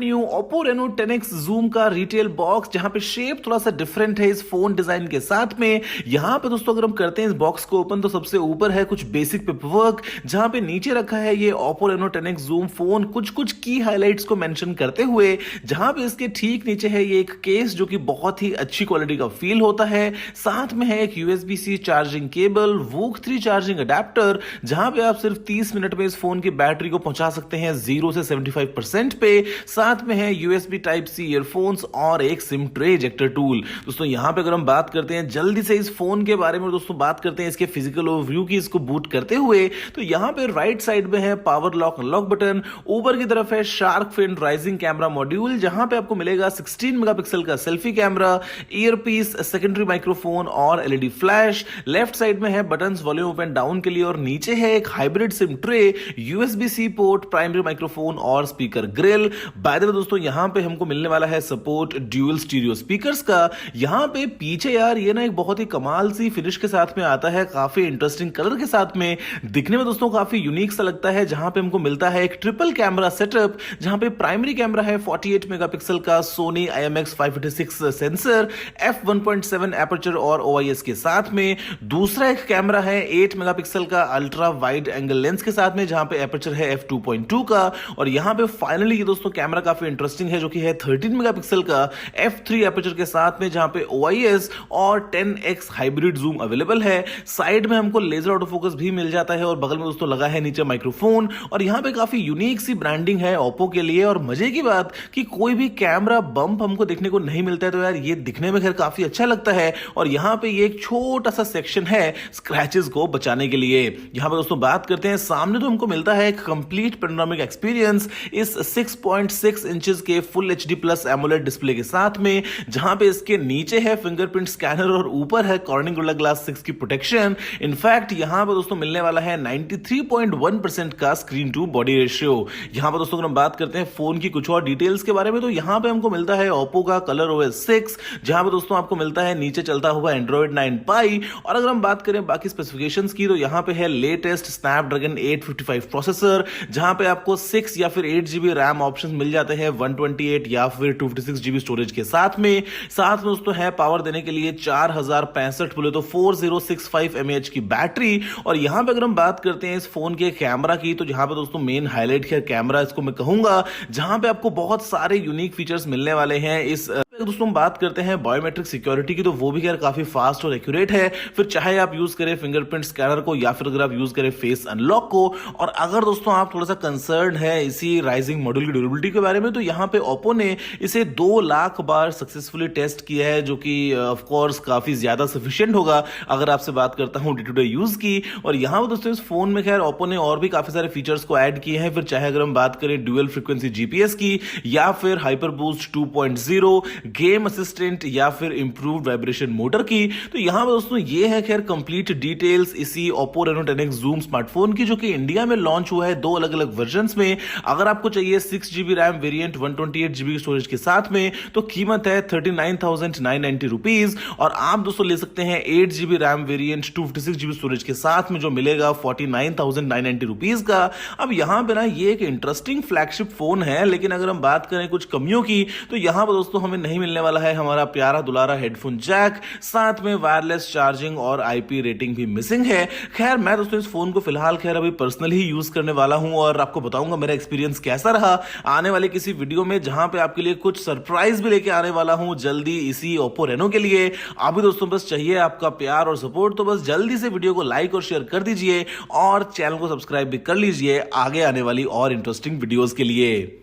New Oppo Reno 10X zoom का retail box, जहां पे शेप थोड़ा सा डिफरेंट है इस फोन डिजाइन के साथ में। यहां पे दोस्तों अगर हम करते हैं इस बॉक्स को ओपन, तो सबसे ऊपर है कुछ बेसिक पेपरवर्क, जहां पे नीचे रखा है ये Oppo Reno 10X zoom phone कुछ कुछ की हाइलाइट्स को मेंशन करते हुए, जहां पे इसके ठीक नीचे है ये एक केस जो कि बहुत ही अच्छी क्वालिटी का फील होता है। साथ में है एक USB-C charging cable, VOOC 3 charging adapter, जहां पे आप सिर्फ 30 मिनट में इस फोन की बैटरी को पहुंचा सकते हैं 0 से 75% पे। साथ में है USB Type-C ईयरफोन्स और एक सिम ट्रे इजेक्टर टूल। दोस्तों यहां पे अगर हम बात करते हैं जल्दी से इस फोन के बारे में, दोस्तों बात करते हैं इसके फिजिकल ओवरव्यू की इसको बूट करते हुए, तो यहां पे राइट साइड में है पावर लॉक अनलॉक बटन, ऊपर की तरफ है shark fin rising camera module, जहां पे आपको मिलेगा 16 मेगापिक्सल का selfie camera, earpiece, secondary microphone और LED फ्लैश। लेफ्ट साइड में है buttons volume up and down के लिए, और नीचे है एक hybrid SIM tray, USB-C port, primary microphone और speaker grill. By the way दोस्तों यहां पे हमको मिलने वाला है सपोर्ट ड्यूअल स्टीरियो स्पीकर्स का। यहां पे पीछे यार ये ना एक बहुत ही कमाल सी फिनिश के साथ में आता है, काफी इंटरेस्टिंग कलर के साथ में, दिखने में दोस्तों काफी यूनिक सा लगता है। जहां पे हमको मिलता है एक ट्रिपल कैमरा सेटअप, जहां पे प्राइमरी कैमरा है 48 मेगापिक्सल का Sony IMX586 sensor, f1.7 aperture और OIS के साथ में। दूसरा एक कैमरा है 8 मेगापिक्सल का अल्ट्रा वाइड एंगल लेंस के साथ में, जहां पे एपर्चर है f2.2 का। और यहां पे फाइनली ये दोस्तों कैमरा काफी इंटरेस्टिंग है, जो कि है 13 मेगापिक्सल का f3 एपर्चर के साथ में, जहां पे OIS और 10x हाइब्रिड जूम अवेलेबल है। साइड में हमको लेजर ऑटो फोकस भी मिल जाता है, और बगल में दोस्तों लगा है नीचे माइक्रोफोन। और यहां पे काफी यूनिक सी ब्रांडिंग है Oppo के लिए। और मजे की बात कि कोई भी कैमरा बम्प हमको देखने को नहीं मिलता है, तो यार ये दिखने में खैर काफी अच्छा लगता है। और यहां पे ये एक छोटा सा सेक्शन है स्क्रैचेस को बचाने के लिए। यहां पे दोस्तों बात करते हैं सामने, तो हमको मिलता है एक कंप्लीट पैनोरामिक एक्सपीरियंस इस 6.6 इंचेस के full HD plus AMOLED display के साथ में, जहां पे इसके नीचे है फिंगरप्रिंट स्कैनर और ऊपर है कॉर्निंग गोरिल्ला ग्लास 6 की प्रोटेक्शन। इनफैक्ट यहां पे दोस्तों मिलने वाला है 93.1% का स्क्रीन टू बॉडी रेशियो। यहां पर दोस्तों अगर हम बात करते हैं फोन की कुछ और डिटेल्स के बारे में, तो यहां पे हमको मिलता है Oppo का कलर OS 6, जहां पे दोस्तों आपको मिलता है नीचे चलता हुआ Android 9 Pie। और अगर हम बात करें बाकी स्पेसिफिकेशंस की, तो यहां पे है लेटेस्ट स्नैपड्रैगन 855 प्रोसेसर, जहां पे आपको 6 या फिर 8 GB रैम ऑप्शंस मिल जाते हैं 128 या फिर 256 GB स्टोरेज के साथ में। दोस्तों है पावर देने के लिए 4065 बोले तो 4065 mAh की बैटरी। और यहां पे अगर हम बात करते हैं इस फोन के कैमरा की, तो यहां पे दोस्तों मेन हाईलाइट है कैमरा, इसको मैं कहूंगा, जहां पे आपको बहुत सारे यूनिक फीचर्स मिलने वाले हैं। इस दोस्तों हम बात करते हैं बायोमेट्रिक सिक्योरिटी की, तो वो भी खैर काफी फास्ट और एक्यूरेट है, फिर चाहे आप यूज करें फिंगरप्रिंट स्कैनर को या फिर अगर आप यूज करें फेस अनलॉक को। और अगर दोस्तों आप थोड़ा सा कंसर्न है इसी राइजिंग मॉड्यूल की ड्यूरेबिलिटी के बारे में, तो यहां पे Oppo ने इसे 2 लाख बार सक्सेसफुली टेस्ट किया है, जो कि ऑफ कोर्स काफी ज्यादा सफिशिएंट होगा अगर आपसे बात करता हूं डे टू डे यूज की। और यहां पर दोस्तों इस फोन में खैर Oppo ने और भी काफी सारे फीचर्स को ऐड किए हैं, फिर चाहे अगर हम बात करें ड्यूअल फ्रीक्वेंसी GPS की, या फिर हाइपर बूस्ट 2.0, गेम असिस्टेंट, या फिर इंप्रूव्ड वाइब्रेशन मोटर की। तो यहां पर दोस्तों ये है खैर कंप्लीट डिटेल्स इसी Oppo Reno 10X zoom smartphone की, जो कि इंडिया में लॉन्च हुआ है 2 अलग अलग वर्जन्स में। अगर आपको चाहिए 6 GB RAM variant 128 GB storage के साथ में, तो कीमत है 39,990 रुपीज। और आप दोस्तों ले सकते हैं 8 GB RAM variant 256 GB storage के साथ में, जो मिलेगा 49,990 रुपीज का। अब यहां पे ना ये एक इंटरेस्टिंग फ्लैगशिप फोन है, लेकिन अगर हम बात करें कुछ कमियों की, तो यहां पर दोस्तों हमें नहीं मिलने वाला है हमारा प्यारा दुलारा हेडफोन जैक, साथ में वायरलेस चार्जिंग और IP रेटिंग भी मिसिंग है। खैर मैं दोस्तों इस फोन को फिलहाल खैर अभी पर्सनली यूज करने वाला हूं, और आपको बताऊंगा मेरा एक्सपीरियंस कैसा रहा आने वाले किसी वीडियो में, जहां पे आपके लिए कुछ सरप्राइज भी लेके आने वाला हूं जल्दी इसी Oppo Reno के लिए। अभी दोस्तों बस चाहिए आपका प्यार और सपोर्ट, तो बस जल्दी से वीडियो को लाइक और शेयर कर दीजिए, और चैनल को सब्सक्राइब भी कर लीजिए आगे आने वाली और इंटरेस्टिंग वीडियोस के लिए।